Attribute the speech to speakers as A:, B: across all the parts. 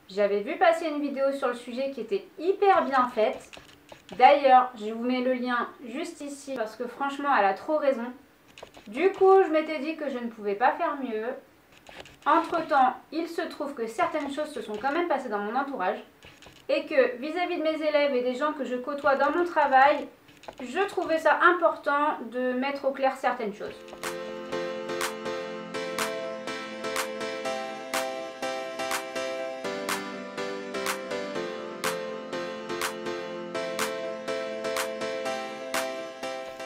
A: J'avais vu passer une vidéo sur le sujet qui était hyper bien faite. D'ailleurs, je vous mets le lien juste ici parce que franchement, elle a trop raison. Du coup, je m'étais dit que je ne pouvais pas faire mieux. Entre-temps, il se trouve que certaines choses se sont quand même passées dans mon entourage et que vis-à-vis de mes élèves et des gens que je côtoie dans mon travail, je trouvais ça important de mettre au clair certaines choses.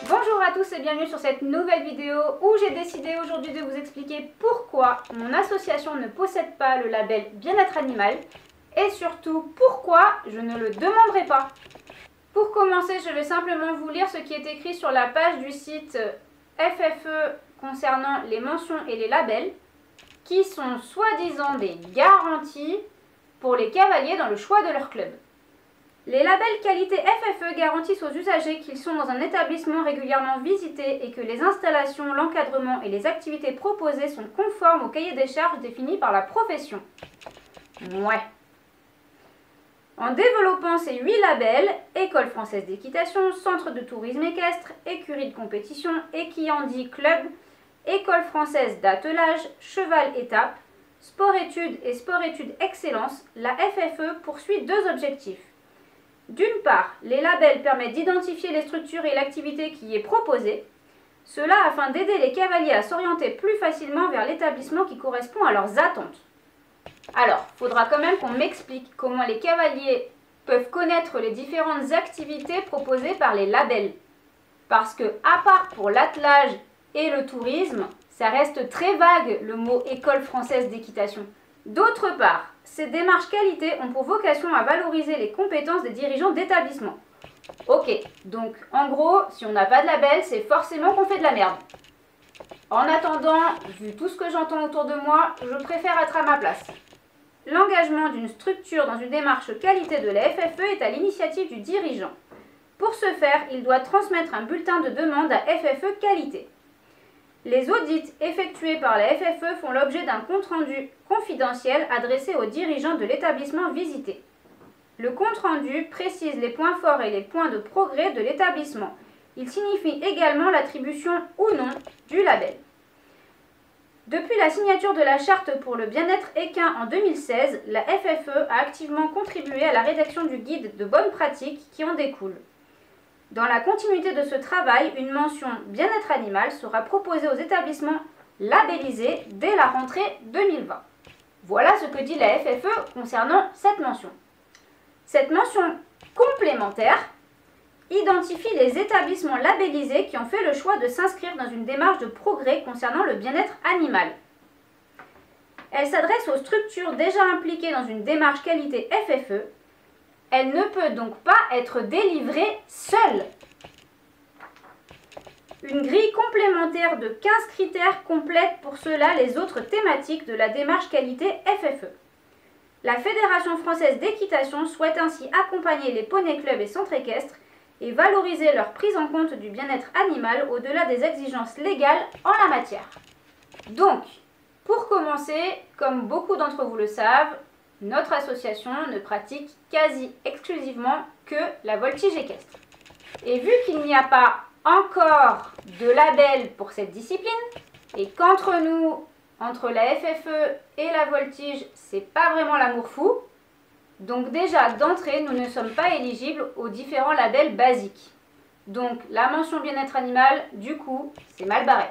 A: Bonjour à tous et bienvenue sur cette nouvelle vidéo où j'ai décidé aujourd'hui de vous expliquer pourquoi mon association ne possède pas le label Bien-être Animal et surtout pourquoi je ne le demanderai pas. Pour commencer, je vais simplement vous lire ce qui est écrit sur la page du site FFE concernant les mentions et les labels qui sont soi-disant des garanties pour les cavaliers dans le choix de leur club. Les labels qualité FFE garantissent aux usagers qu'ils sont dans un établissement régulièrement visité et que les installations, l'encadrement et les activités proposées sont conformes au cahier des charges défini par la profession. Ouais. En développant ces 8 labels, École française d'équitation, Centre de tourisme équestre, Écurie de compétition, Equiandi Club, École française d'attelage, Cheval étape, Sport-études et Sport-études excellence, la FFE poursuit deux objectifs. D'une part, les labels permettent d'identifier les structures et l'activité qui y est proposée, cela afin d'aider les cavaliers à s'orienter plus facilement vers l'établissement qui correspond à leurs attentes. Alors, il faudra quand même qu'on m'explique comment les cavaliers peuvent connaître les différentes activités proposées par les labels. Parce que, à part pour l'attelage et le tourisme, ça reste très vague le mot École française d'équitation. D'autre part, ces démarches qualité ont pour vocation à valoriser les compétences des dirigeants d'établissement. Ok, donc en gros, si on n'a pas de label, c'est forcément qu'on fait de la merde. En attendant, vu tout ce que j'entends autour de moi, je préfère être à ma place. L'engagement d'une structure dans une démarche qualité de la FFE est à l'initiative du dirigeant. Pour ce faire, il doit transmettre un bulletin de demande à FFE qualité. Les audits effectués par la FFE font l'objet d'un compte-rendu confidentiel adressé aux dirigeants de l'établissement visité. Le compte-rendu précise les points forts et les points de progrès de l'établissement. Il signifie également l'attribution ou non du label. Depuis la signature de la charte pour le bien-être équin en 2016, la FFE a activement contribué à la rédaction du guide de bonnes pratiques qui en découle. Dans la continuité de ce travail, une mention bien-être animal sera proposée aux établissements labellisés dès la rentrée 2020. Voilà ce que dit la FFE concernant cette mention. Cette mention complémentaire identifie les établissements labellisés qui ont fait le choix de s'inscrire dans une démarche de progrès concernant le bien-être animal. Elle s'adresse aux structures déjà impliquées dans une démarche qualité FFE. Elle ne peut donc pas être délivrée seule. Une grille complémentaire de 15 critères complète pour cela les autres thématiques de la démarche qualité FFE. La Fédération française d'équitation souhaite ainsi accompagner les poneys clubs et centres équestres et valoriser leur prise en compte du bien-être animal au-delà des exigences légales en la matière. Donc, pour commencer, comme beaucoup d'entre vous le savent, notre association ne pratique quasi exclusivement que la voltige équestre. Et vu qu'il n'y a pas encore de label pour cette discipline, et qu'entre nous, entre la FFE et la voltige, c'est pas vraiment l'amour fou, donc déjà d'entrée, nous ne sommes pas éligibles aux différents labels basiques. Donc la mention bien-être animal, du coup, c'est mal barré.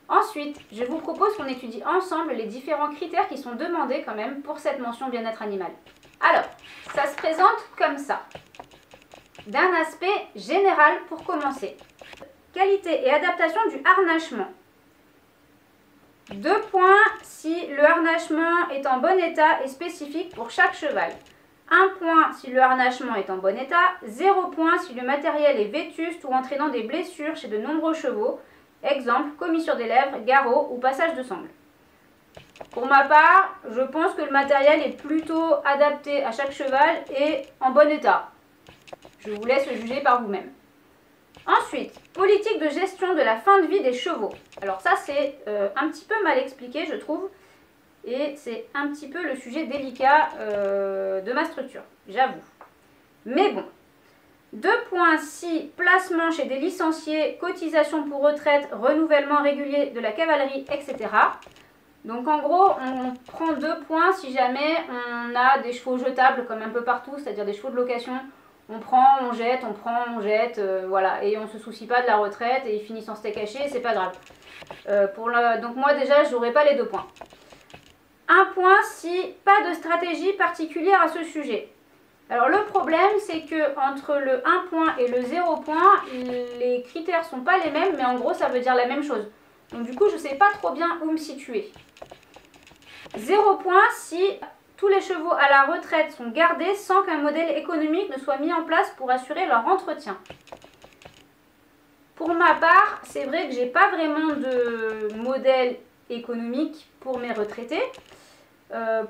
A: Ensuite, je vous propose qu'on étudie ensemble les différents critères qui sont demandés quand même pour cette mention bien-être animal. Alors, ça se présente comme ça. D'un aspect général pour commencer. Qualité et adaptation du harnachement. 2 points si le harnachement est en bon état et spécifique pour chaque cheval. 1 point si le harnachement est en bon état. 0 point si le matériel est vétuste ou entraînant des blessures chez de nombreux chevaux. Exemple, commissure des lèvres, garrot ou passage de sangle. Pour ma part, je pense que le matériel est plutôt adapté à chaque cheval et en bon état. Je vous laisse le juger par vous-même. Ensuite, politique de gestion de la fin de vie des chevaux. Alors ça, c'est un petit peu mal expliqué, je trouve. Et c'est un petit peu le sujet délicat de ma structure, j'avoue. Mais bon. 2 points si placement chez des licenciés, cotisation pour retraite, renouvellement régulier de la cavalerie, etc. Donc en gros, on prend 2 points si jamais on a des chevaux jetables comme un peu partout, c'est-à-dire des chevaux de location. On prend, on jette, on prend, on jette, voilà. Et on ne se soucie pas de la retraite et ils finissent en steak haché, c'est pas grave. Donc moi déjà, je n'aurai pas les 2 points. 1 point si pas de stratégie particulière à ce sujet. Alors le problème, c'est que entre le 1 point et le 0 point, les critères sont pas les mêmes, mais en gros ça veut dire la même chose. Donc du coup je sais pas trop bien où me situer. 0 point si tous les chevaux à la retraite sont gardés sans qu'un modèle économique ne soit mis en place pour assurer leur entretien. Pour ma part, c'est vrai que j'ai pas vraiment de modèle économique pour mes retraités.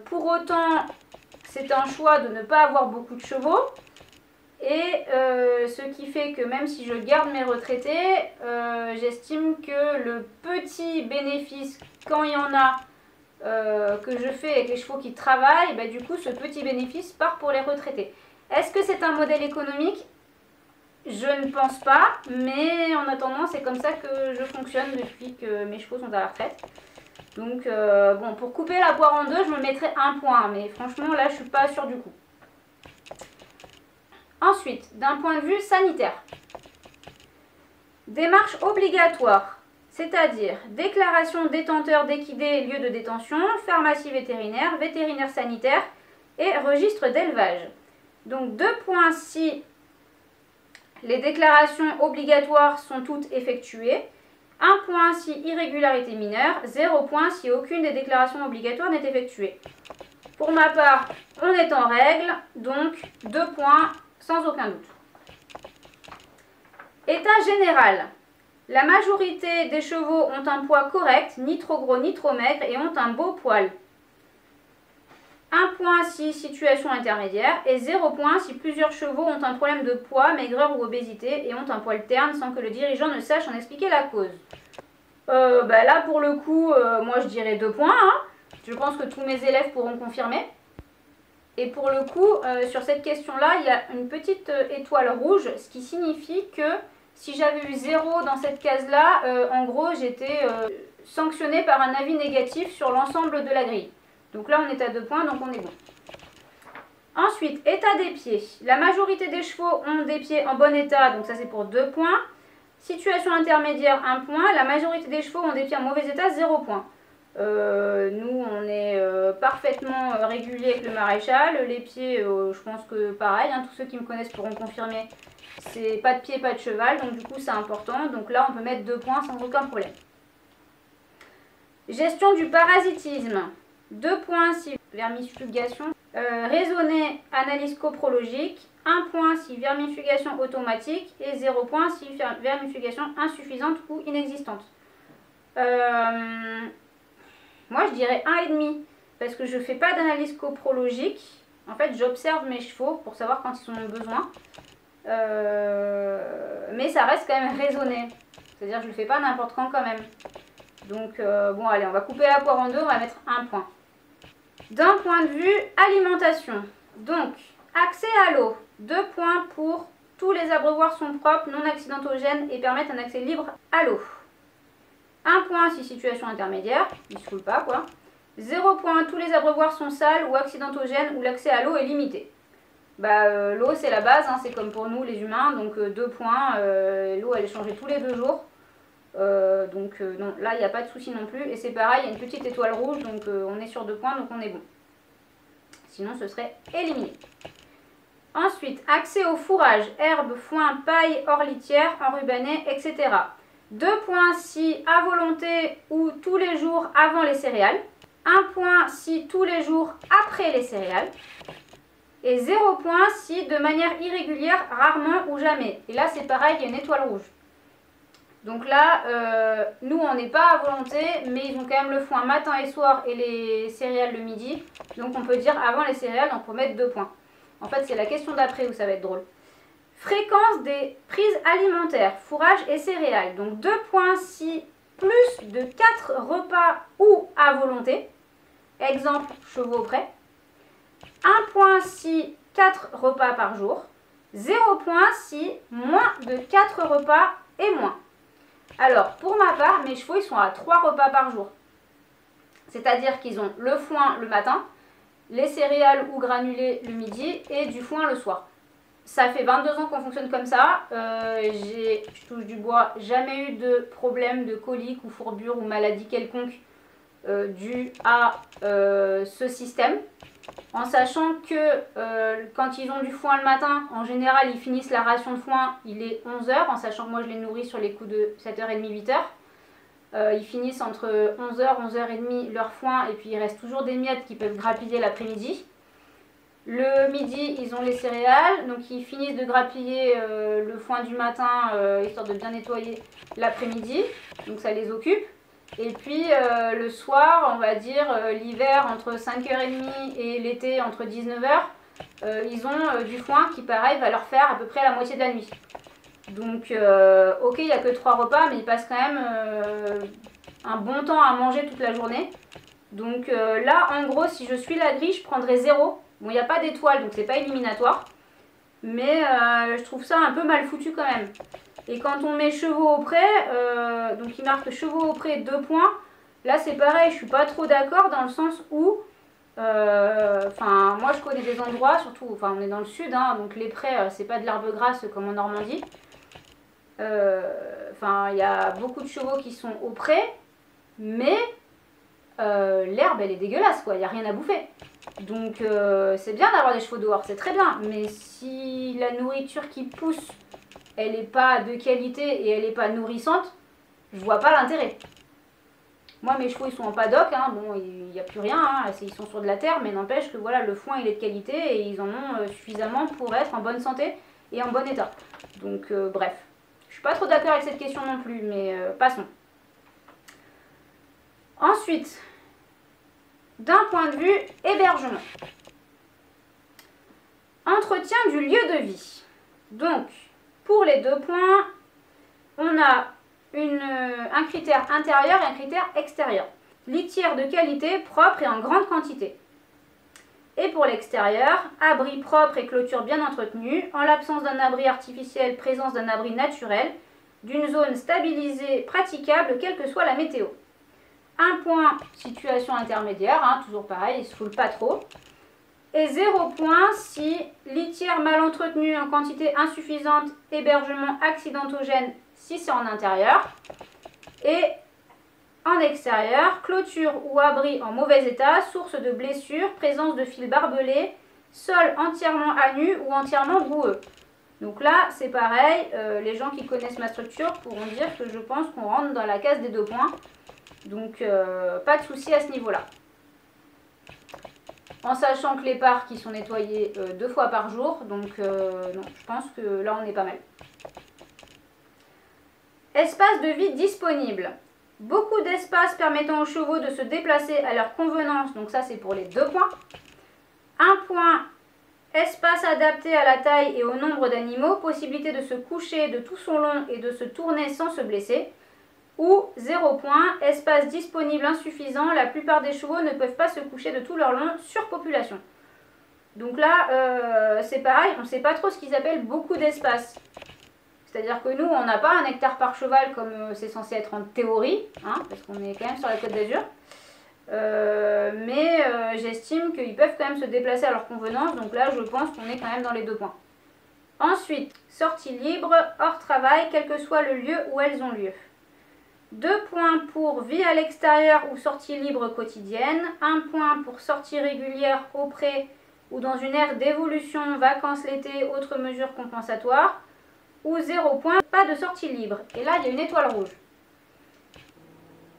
A: Pour autant, c'est un choix de ne pas avoir beaucoup de chevaux. Et ce qui fait que même si je garde mes retraités, j'estime que le petit bénéfice, quand il y en a, que je fais avec les chevaux qui travaillent, bah, du coup ce petit bénéfice part pour les retraités. Est-ce que c'est un modèle économique? Je ne pense pas, mais en attendant c'est comme ça que je fonctionne depuis que mes chevaux sont à la retraite. Donc bon, pour couper la poire en deux, je me mettrais 1 point, mais franchement là je suis pas sûre du coup. Ensuite, d'un point de vue sanitaire, démarche obligatoire, c'est-à-dire déclaration détenteur d'équidés lieu de détention, pharmacie vétérinaire, vétérinaire sanitaire et registre d'élevage. Donc 2 points si les déclarations obligatoires sont toutes effectuées, 1 point si irrégularité mineure, 0 point si aucune des déclarations obligatoires n'est effectuée. Pour ma part, on est en règle, donc 2 points sans aucun doute. État général. La majorité des chevaux ont un poids correct, ni trop gros ni trop maigre, et ont un beau poil. 1 point si situation intermédiaire, et 0 point si plusieurs chevaux ont un problème de poids, maigreur ou obésité, et ont un poil terne sans que le dirigeant ne sache en expliquer la cause. Bah là pour le coup, moi je dirais 2 points, hein. Je pense que tous mes élèves pourront confirmer. Et pour le coup, sur cette question-là, il y a une petite étoile rouge, ce qui signifie que si j'avais eu 0 dans cette case-là, en gros, j'étais sanctionnée par un avis négatif sur l'ensemble de la grille. Donc là, on est à 2 points, donc on est bon. Ensuite, état des pieds. La majorité des chevaux ont des pieds en bon état, donc ça c'est pour 2 points. Situation intermédiaire, 1 point. La majorité des chevaux ont des pieds en mauvais état, 0 point. Nous on est parfaitement régulier avec le maréchal. Les pieds, je pense que pareil, hein, tous ceux qui me connaissent pourront confirmer, c'est pas de pied, pas de cheval, donc du coup c'est important. Donc là on peut mettre 2 points sans aucun problème. Gestion du parasitisme, 2 points si vermifugation raisonnée, analyse coprologique, 1 point si vermifugation automatique et 0 point si vermifugation insuffisante ou inexistante. Moi, je dirais 1,5 parce que je ne fais pas d'analyse coprologique. En fait, j'observe mes chevaux pour savoir quand ils en ont besoin. Mais ça reste quand même raisonné. C'est-à-dire que je ne le fais pas n'importe quand même. Donc, bon, allez, on va couper la poire en deux, on va mettre 1 point. D'un point de vue alimentation, donc, accès à l'eau, 2 points pour tous les abreuvoirs sont propres, non accidentogènes et permettent un accès libre à l'eau. 1 point si situation intermédiaire, il ne se fout pas quoi. 0 point, tous les abreuvoirs sont sales ou accidentogènes ou l'accès à l'eau est limité. Bah, l'eau c'est la base, hein, c'est comme pour nous les humains, donc 2 points, l'eau elle est changée tous les 2 jours. Non, là il n'y a pas de souci non plus. Et c'est pareil, il y a une petite étoile rouge, donc on est sur 2 points, donc on est bon. Sinon ce serait éliminé. Ensuite, accès au fourrage, herbe, foin, paille, hors litière, enrubanné, etc. 2 points si à volonté ou tous les jours avant les céréales. 1 point si tous les jours après les céréales. Et 0 point si de manière irrégulière, rarement ou jamais. Et là c'est pareil, il y a une étoile rouge. Donc là, nous on n'est pas à volonté, mais ils ont quand même le foin matin et soir et les céréales le midi. Donc on peut dire avant les céréales, donc on peut mettre 2 points. En fait c'est la question d'après où ça va être drôle. Fréquence des prises alimentaires, fourrage et céréales. Donc 2 points si plus de 4 repas ou à volonté. exemple chevaux au pré. 1 point si 4 repas par jour. 0 point si moins de 4 repas et moins. Alors, pour ma part, mes chevaux, ils sont à 3 repas par jour. C'est-à-dire qu'ils ont le foin le matin, les céréales ou granulés le midi et du foin le soir. Ça fait 22 ans qu'on fonctionne comme ça. Je touche du bois, jamais eu de problème de colique ou fourbure ou maladie quelconque due à ce système. En sachant que quand ils ont du foin le matin, en général, ils finissent la ration de foin, il est 11 h, en sachant que moi je les nourris sur les coups de 7h30, 8h. Ils finissent entre 11 h, 11h30 leur foin, et puis il reste toujours des miettes qui peuvent grappiller l'après-midi. Le midi, ils ont les céréales, donc ils finissent de grappiller le foin du matin, histoire de bien nettoyer l'après-midi, donc ça les occupe. Et puis le soir, on va dire l'hiver entre 5h30 et l'été entre 19h, ils ont du foin qui pareil va leur faire à peu près la moitié de la nuit. Donc ok, il n'y a que 3 repas, mais ils passent quand même un bon temps à manger toute la journée. Donc là, en gros, si je suis la grille, je prendrai 0. Bon, il n'y a pas d'étoile, donc c'est pas éliminatoire. Mais je trouve ça un peu mal foutu quand même. Et quand on met chevaux au pré, donc il marque chevaux au pré 2 points. Là c'est pareil, je suis pas trop d'accord dans le sens où, moi je connais des endroits, surtout, on est dans le sud, hein, donc les prés c'est pas de l'herbe grasse comme en Normandie. Il y a beaucoup de chevaux qui sont au pré, mais l'herbe elle est dégueulasse quoi, il n'y a rien à bouffer. Donc c'est bien d'avoir des chevaux dehors, c'est très bien, mais si la nourriture qui pousse elle n'est pas de qualité et elle n'est pas nourrissante, je vois pas l'intérêt. Moi, mes chevaux, ils sont en paddock, hein, bon, il n'y a plus rien, hein, ils sont sur de la terre, mais n'empêche que voilà, le foin, il est de qualité et ils en ont suffisamment pour être en bonne santé et en bon état. Donc, bref, je suis pas trop d'accord avec cette question non plus, mais passons. Ensuite, d'un point de vue hébergement. Entretien du lieu de vie. Donc, pour les 2 points, on a un critère intérieur et un critère extérieur. Litière de qualité, propre et en grande quantité. Et pour l'extérieur, abri propre et clôture bien entretenue, en l'absence d'un abri artificiel, présence d'un abri naturel, d'une zone stabilisée, praticable, quelle que soit la météo. 1 point, situation intermédiaire, hein, toujours pareil, il ne se foule pas trop. Et 0 point si litière mal entretenue en quantité insuffisante, hébergement accidentogène si c'est en intérieur. Et en extérieur, clôture ou abri en mauvais état, source de blessures, présence de fils barbelés, sol entièrement à nu ou entièrement boueux. Donc là, c'est pareil, les gens qui connaissent ma structure pourront dire que je pense qu'on rentre dans la case des 2 points. Donc pas de souci à ce niveau-là. En sachant que les parcs qui sont nettoyés 2 fois par jour, donc non, je pense que là on est pas mal. Espace de vie disponible. Beaucoup d'espace permettant aux chevaux de se déplacer à leur convenance, donc ça c'est pour les 2 points. 1 point, espace adapté à la taille et au nombre d'animaux, possibilité de se coucher de tout son long et de se tourner sans se blesser. Ou 0 point, espace disponible insuffisant, la plupart des chevaux ne peuvent pas se coucher de tout leur long, surpopulation. Donc là, c'est pareil, on ne sait pas trop ce qu'ils appellent beaucoup d'espace. C'est-à-dire que nous, on n'a pas 1 hectare par cheval comme c'est censé être en théorie, hein, parce qu'on est quand même sur la Côte d'Azur. Mais j'estime qu'ils peuvent quand même se déplacer à leur convenance, donc là, je pense qu'on est quand même dans les 2 points. Ensuite, sortie libre, hors travail, quel que soit le lieu où elles ont lieu. 2 points pour vie à l'extérieur ou sortie libre quotidienne. 1 point pour sortie régulière au pré ou dans une aire d'évolution, vacances l'été, autres mesures compensatoires. Ou 0 point, pas de sortie libre. Et là, il y a une étoile rouge.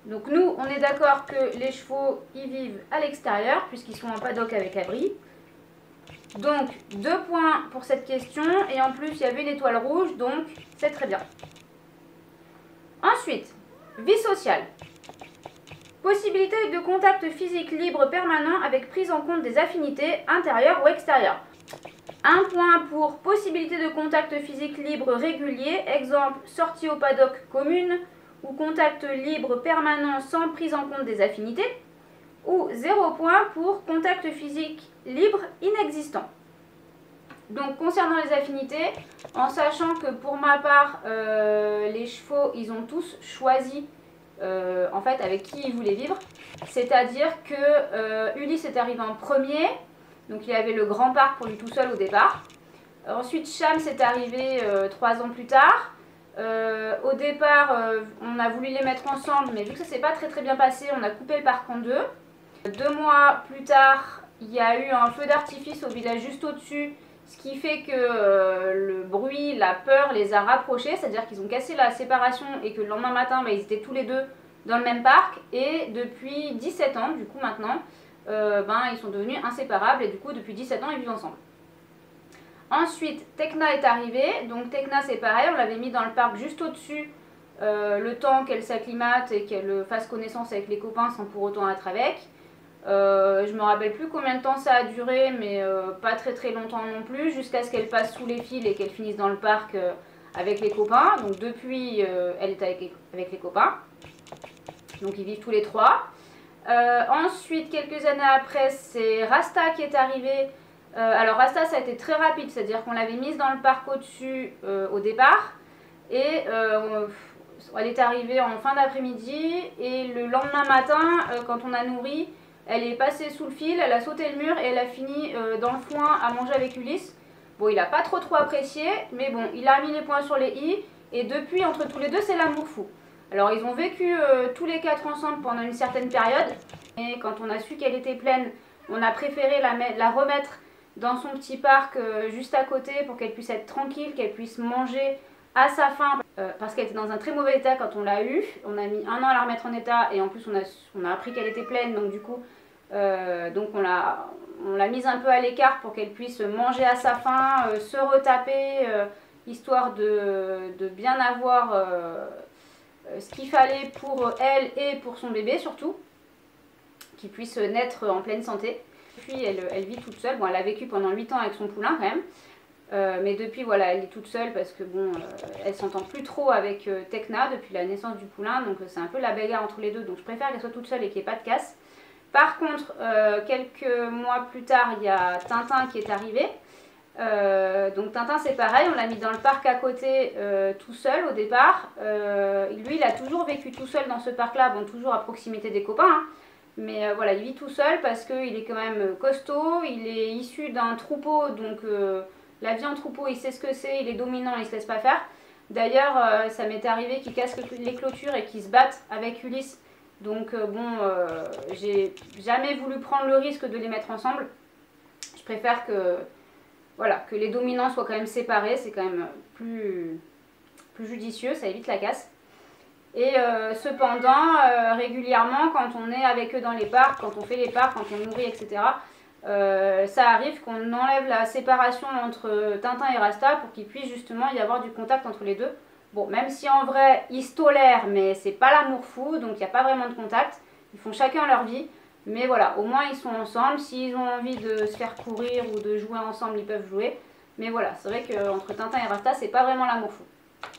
A: Donc nous, on est d'accord que les chevaux, ils vivent à l'extérieur puisqu'ils sont en paddock avec abri. Donc 2 points pour cette question. Et en plus, il y avait une étoile rouge, donc c'est très bien. Ensuite, vie sociale. Possibilité de contact physique libre permanent avec prise en compte des affinités intérieures ou extérieures. 1 point pour possibilité de contact physique libre régulier, exemple sortie au paddock commune ou contact libre permanent sans prise en compte des affinités. ou 0 point pour contact physique libre inexistant. Donc concernant les affinités, en sachant que pour ma part, les chevaux, ils ont tous choisi en fait avec qui ils voulaient vivre. C'est-à-dire que Ulysse est arrivé en premier, donc il avait le grand parc pour lui tout seul au départ. Ensuite Shams est arrivé 3 ans plus tard. Au départ, on a voulu les mettre ensemble, mais vu que ça s'est pas très bien passé, on a coupé le parc en deux. 2 mois plus tard, il y a eu un feu d'artifice au village juste au-dessus, ce qui fait que le bruit, la peur les a rapprochés, c'est-à-dire qu'ils ont cassé la séparation et que le lendemain matin, ils étaient tous les deux dans le même parc. Et depuis 17 ans, du coup maintenant, ils sont devenus inséparables et du coup depuis 17 ans, ils vivent ensemble. Ensuite, Tekna est arrivée, donc Tekna c'est pareil, on l'avait mis dans le parc juste au-dessus, le temps qu'elle s'acclimate et qu'elle fasse connaissance avec les copains sans pour autant être avec. Je me rappelle plus combien de temps ça a duré, mais pas très longtemps non plus, jusqu'à ce qu'elle passe sous les fils et qu'elle finisse dans le parc avec les copains. Donc depuis, elle est avec les copains. Donc ils vivent tous les trois. Ensuite, quelques années après, c'est Rasta qui est arrivée. Alors Rasta, ça a été très rapide, c'est-à-dire qu'on l'avait mise dans le parc au-dessus au départ. Et elle est arrivée en fin d'après-midi. Et le lendemain matin, quand on a nourri, elle est passée sous le fil, elle a sauté le mur et elle a fini dans le foin à manger avec Ulysse. Bon, il n'a pas trop apprécié, mais bon, il a mis les points sur les i. Et depuis, entre tous les deux, c'est l'amour fou. Alors, ils ont vécu tous les 4 ensemble pendant une certaine période. Et quand on a su qu'elle était pleine, on a préféré la remettre dans son petit parc juste à côté pour qu'elle puisse être tranquille, qu'elle puisse manger à sa faim. Parce qu'elle était dans un très mauvais état quand on l'a eue. On a mis 1 an à la remettre en état et en plus, on a appris qu'elle était pleine. Donc, du coup... donc on l'a mise un peu à l'écart pour qu'elle puisse manger à sa faim, se retaper, histoire de bien avoir ce qu'il fallait pour elle et pour son bébé surtout, qu'il puisse naître en pleine santé. Puis elle vit toute seule, bon elle a vécu pendant 8 ans avec son poulain quand même, mais depuis voilà elle est toute seule parce que bon elle s'entend plus trop avec Tekna depuis la naissance du poulain, donc c'est un peu la bagarre entre les deux, donc je préfère qu'elle soit toute seule et qu'il n'y ait pas de casse. Par contre, quelques mois plus tard, il y a Tintin qui est arrivé. Donc Tintin c'est pareil, on l'a mis dans le parc à côté tout seul au départ. Lui il a toujours vécu tout seul dans ce parc là, bon toujours à proximité des copains. Hein. Mais voilà, il vit tout seul parce qu'il est quand même costaud, il est issu d'un troupeau, donc la vie en troupeau il sait ce que c'est, il est dominant, il ne se laisse pas faire. D'ailleurs ça m'est arrivé qu'il casse les clôtures et qu'il se batte avec Ulysse. Donc j'ai jamais voulu prendre le risque de les mettre ensemble. Je préfère que, voilà, que les dominants soient quand même séparés, c'est quand même plus judicieux, ça évite la casse. Et cependant, régulièrement, quand on est avec eux dans les parcs, quand on fait les parcs, quand on nourrit, etc., ça arrive qu'on enlève la séparation entre Tintin et Rasta pour qu'il puisse justement y avoir du contact entre les deux. Bon, même si en vrai, ils se tolèrent, mais c'est pas l'amour fou, donc il n'y a pas vraiment de contact. Ils font chacun leur vie. Mais voilà, au moins ils sont ensemble. S'ils ont envie de se faire courir ou de jouer ensemble, ils peuvent jouer. Mais voilà, c'est vrai qu'entre Tintin et Rasta, c'est pas vraiment l'amour fou.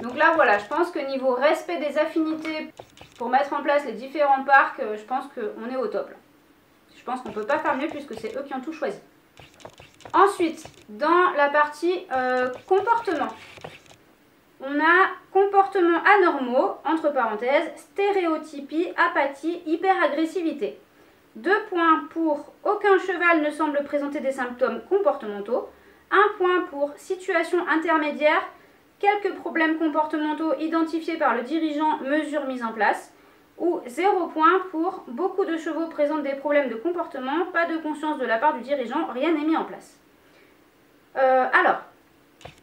A: Donc là, voilà, je pense que niveau respect des affinités, pour mettre en place les différents parcs, je pense qu'on est au top. Là. Je pense qu'on peut pas faire mieux puisque c'est eux qui ont tout choisi. Ensuite, dans la partie comportement. On a comportements anormaux, entre parenthèses, stéréotypie, apathie, hyperagressivité. 2 points pour aucun cheval ne semble présenter des symptômes comportementaux. 1 point pour situation intermédiaire, quelques problèmes comportementaux identifiés par le dirigeant, mesures mises en place. Ou 0 point pour beaucoup de chevaux présentent des problèmes de comportement, pas de conscience de la part du dirigeant, rien n'est mis en place. Alors...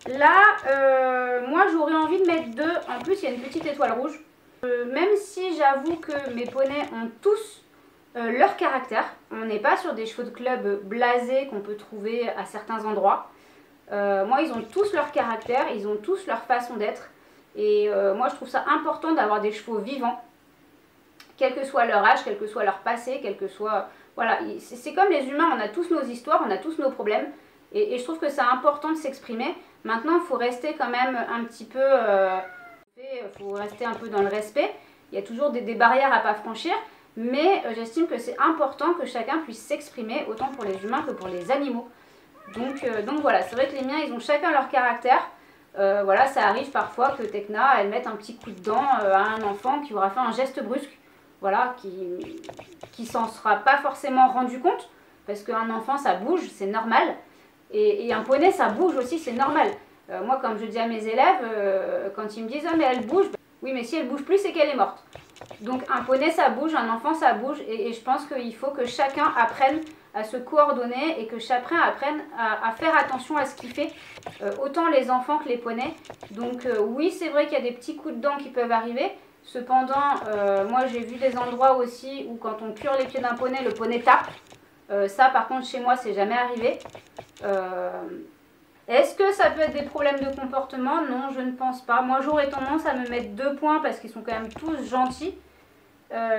A: Là, moi j'aurais envie de mettre 2, en plus il y a une petite étoile rouge. Même si j'avoue que mes poneys ont tous leur caractère, on n'est pas sur des chevaux de club blasés qu'on peut trouver à certains endroits. Moi ils ont tous leur caractère, ils ont tous leur façon d'être. Et moi je trouve ça important d'avoir des chevaux vivants, quel que soit leur âge, quel que soit leur passé, quel que soit... Voilà, c'est comme les humains, on a tous nos histoires, on a tous nos problèmes. Et je trouve que c'est important de s'exprimer. Maintenant, il faut rester quand même un petit peu... il faut rester un peu dans le respect. Il y a toujours des barrières à ne pas franchir. mais j'estime que c'est important que chacun puisse s'exprimer, autant pour les humains que pour les animaux. Donc voilà, c'est vrai que les miens, ils ont chacun leur caractère. Voilà, ça arrive parfois que Tekna, elle mette un petit coup de dent à un enfant qui aura fait un geste brusque, voilà, qui s'en sera pas forcément rendu compte, parce qu'un enfant, ça bouge, c'est normal, et un poney, ça bouge aussi, c'est normal. Moi, comme je dis à mes élèves, quand ils me disent « Ah, mais elle bouge », oui, mais si elle bouge plus, c'est qu'elle est morte. Donc un poney, ça bouge, un enfant, ça bouge, et je pense qu'il faut que chacun apprenne à se coordonner et que chacun apprenne à faire attention à ce qu'il fait, autant les enfants que les poneys. Donc oui, c'est vrai qu'il y a des petits coups de dents qui peuvent arriver. Cependant, moi j'ai vu des endroits aussi où quand on cure les pieds d'un poney, le poney tape. Ça par contre chez moi c'est jamais arrivé. Est-ce que ça peut être des problèmes de comportement? Non, je ne pense pas. Moi j'aurais tendance à me mettre 2 points parce qu'ils sont quand même tous gentils.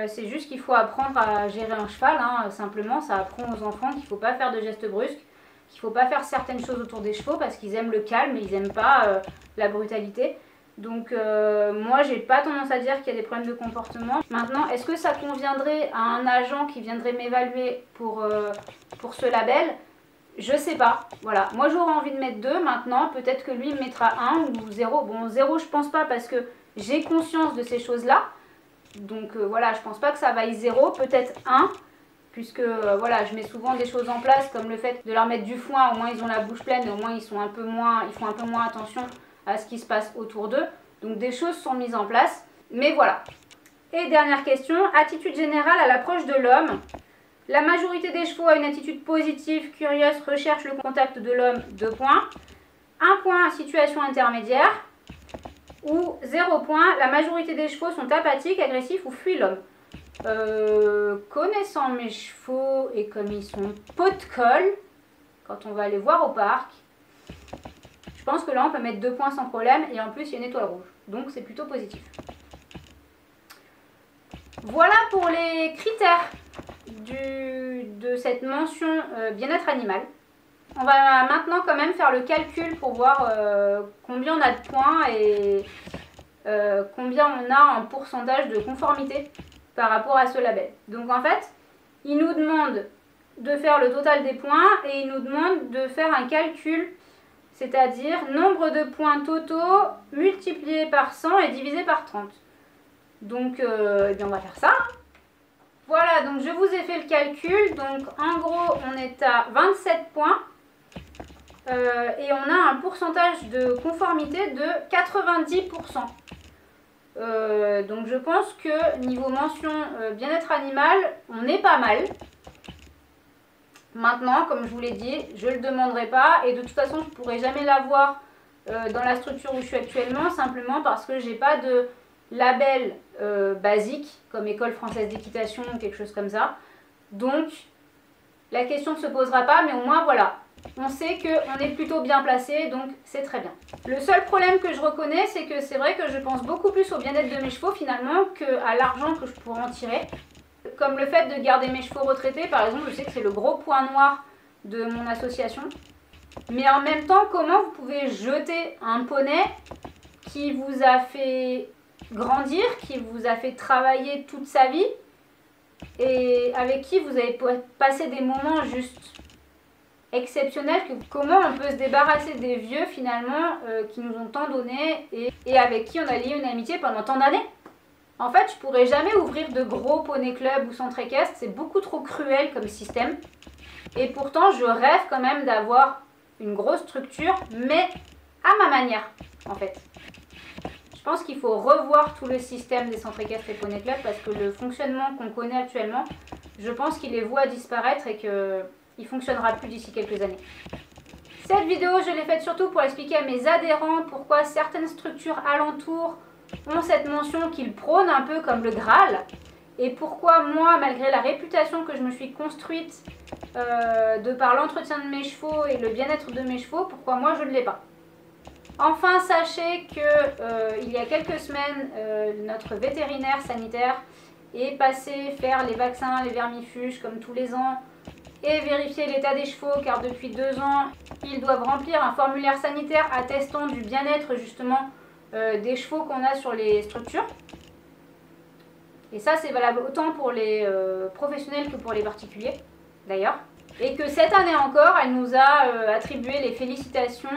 A: C'est juste qu'il faut apprendre à gérer un cheval, hein, simplement. Ça apprend aux enfants qu'il ne faut pas faire de gestes brusques, qu'il ne faut pas faire certaines choses autour des chevaux parce qu'ils aiment le calme et ils n'aiment pas la brutalité. Donc moi j'ai pas tendance à dire qu'il y a des problèmes de comportement. Maintenant, est-ce que ça conviendrait à un agent qui viendrait m'évaluer pour ce label? Je sais pas, voilà. Moi j'aurais envie de mettre 2 maintenant, peut-être que lui il mettra 1 ou 0. Bon, 0 je pense pas parce que j'ai conscience de ces choses-là. Donc voilà, je pense pas que ça vaille 0, peut-être 1, puisque voilà, je mets souvent des choses en place comme le fait de leur mettre du foin, au moins ils ont la bouche pleine et au moins ils font un peu moins attention à ce qui se passe autour d'eux. Donc des choses sont mises en place, mais voilà. Et dernière question, attitude générale à l'approche de l'homme. La majorité des chevaux a une attitude positive, curieuse, recherche le contact de l'homme, 2 points. 1 point, situation intermédiaire. Ou 0 point, la majorité des chevaux sont apathiques, agressifs ou fuient l'homme. Connaissant mes chevaux et comme ils sont pot de colle, quand on va les voir au parc, je pense que là on peut mettre 2 points sans problème et en plus il y a une étoile rouge. Donc c'est plutôt positif. Voilà pour les critères de cette mention bien-être animal. On va maintenant quand même faire le calcul pour voir combien on a de points et combien on a en pourcentage de conformité par rapport à ce label. Donc en fait, il nous demande de faire le total des points et il nous demande de faire un calcul, c'est-à-dire nombre de points totaux multiplié par 100 et divisé par 30. Donc eh bien on va faire ça. Voilà, donc je vous ai fait le calcul. Donc en gros, on est à 27 points. Et on a un pourcentage de conformité de 90%. Donc je pense que niveau mention bien-être animal, on est pas mal. Maintenant, comme je vous l'ai dit, je ne le demanderai pas et de toute façon je ne pourrai jamais l'avoir dans la structure où je suis actuellement, simplement parce que j'ai pas de label basique comme école française d'équitation ou quelque chose comme ça. Donc la question ne se posera pas, mais au moins voilà. On sait qu'on est plutôt bien placé, donc c'est très bien. Le seul problème que je reconnais, c'est que c'est vrai que je pense beaucoup plus au bien-être de mes chevaux finalement qu'à l'argent que je pourrais en tirer. Comme le fait de garder mes chevaux retraités, par exemple, je sais que c'est le gros point noir de mon association. Mais en même temps, comment vous pouvez jeter un poney qui vous a fait grandir, qui vous a fait travailler toute sa vie et avec qui vous avez passé des moments juste exceptionnel, comment on peut se débarrasser des vieux finalement qui nous ont tant donné et avec qui on a lié une amitié pendant tant d'années. En fait, je pourrais jamais ouvrir de gros poney club ou centre équestre, c'est beaucoup trop cruel comme système. Et pourtant, je rêve quand même d'avoir une grosse structure, mais à ma manière, en fait. Je pense qu'il faut revoir tout le système des centres équestres et poney club parce que le fonctionnement qu'on connaît actuellement, je pense qu'il est voué à disparaître et que il fonctionnera plus d'ici quelques années. Cette vidéo, je l'ai faite surtout pour expliquer à mes adhérents pourquoi certaines structures alentours ont cette mention qu'ils prônent un peu comme le Graal et pourquoi moi, malgré la réputation que je me suis construite de par l'entretien de mes chevaux et le bien-être de mes chevaux, pourquoi moi je ne l'ai pas. Enfin, sachez que il y a quelques semaines, notre vétérinaire sanitaire est passé faire les vaccins, les vermifuges comme tous les ans et vérifier l'état des chevaux car depuis 2 ans, ils doivent remplir un formulaire sanitaire attestant du bien-être justement des chevaux qu'on a sur les structures. Et ça, c'est valable autant pour les professionnels que pour les particuliers, d'ailleurs. Et que cette année encore, elle nous a attribué les félicitations,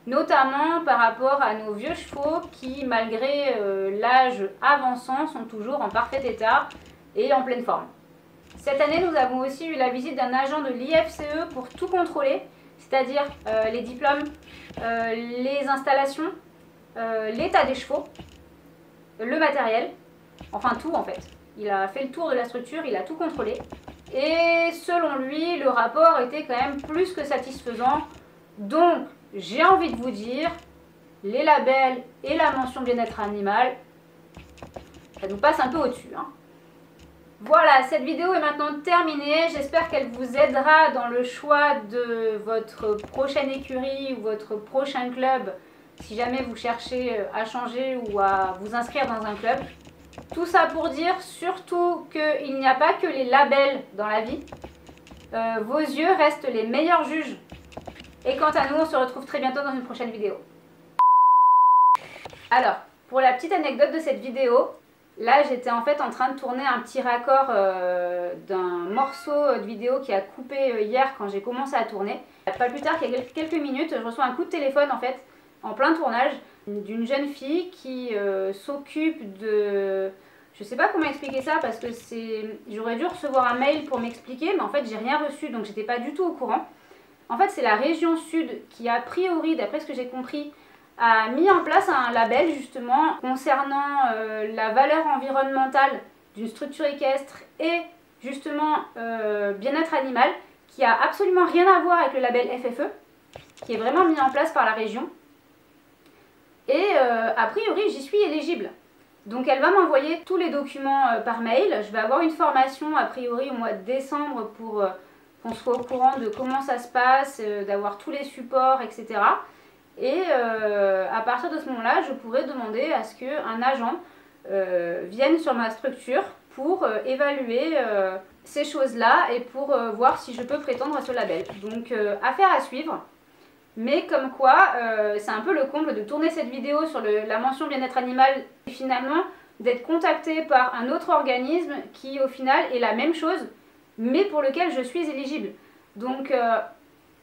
A: notamment par rapport à nos vieux chevaux qui, malgré l'âge avançant, sont toujours en parfait état et en pleine forme. Cette année, nous avons aussi eu la visite d'un agent de l'IFCE pour tout contrôler, c'est-à-dire les diplômes, les installations, l'état des chevaux, le matériel, enfin tout en fait. Il a fait le tour de la structure, il a tout contrôlé. Et selon lui, le rapport était quand même plus que satisfaisant. Donc, j'ai envie de vous dire, les labels et la mention bien-être animal, ça nous passe un peu au-dessus, hein. Voilà, cette vidéo est maintenant terminée. J'espère qu'elle vous aidera dans le choix de votre prochaine écurie ou votre prochain club, si jamais vous cherchez à changer ou à vous inscrire dans un club. Tout ça pour dire surtout qu'il n'y a pas que les labels dans la vie. Vos yeux restent les meilleurs juges. Et quant à nous, on se retrouve très bientôt dans une prochaine vidéo. Alors, pour la petite anecdote de cette vidéo, là j'étais en fait en train de tourner un petit raccord d'un morceau de vidéo qui a coupé hier quand j'ai commencé à tourner. Pas plus tard qu'il y a quelques minutes, je reçois un coup de téléphone en fait, en plein tournage, d'une jeune fille qui s'occupe de... Je sais pas comment expliquer ça parce que j'aurais dû recevoir un mail pour m'expliquer, mais en fait j'ai rien reçu donc j'étais pas du tout au courant. En fait c'est la région sud qui a priori, d'après ce que j'ai compris, a mis en place un label justement concernant la valeur environnementale d'une structure équestre et justement bien-être animal qui a absolument rien à voir avec le label FFE qui est vraiment mis en place par la région. Et a priori j'y suis éligible. Donc elle va m'envoyer tous les documents par mail. Je vais avoir une formation a priori au mois de décembre pour qu'on soit au courant de comment ça se passe, d'avoir tous les supports, etc. Et à partir de ce moment-là, je pourrais demander à ce qu'un agent vienne sur ma structure pour évaluer ces choses-là et pour voir si je peux prétendre à ce label. Donc affaire à suivre. Mais comme quoi, c'est un peu le comble de tourner cette vidéo sur la mention bien-être animal et finalement d'être contacté par un autre organisme qui au final est la même chose, mais pour lequel je suis éligible. Donc,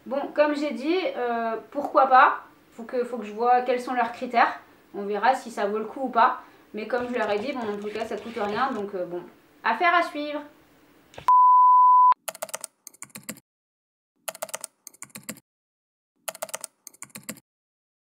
A: bon, comme j'ai dit, pourquoi pas, faut que je vois quels sont leurs critères, on verra si ça vaut le coup ou pas. Mais comme je leur ai dit, bon, en tout cas ça coûte rien, donc bon, affaire à suivre.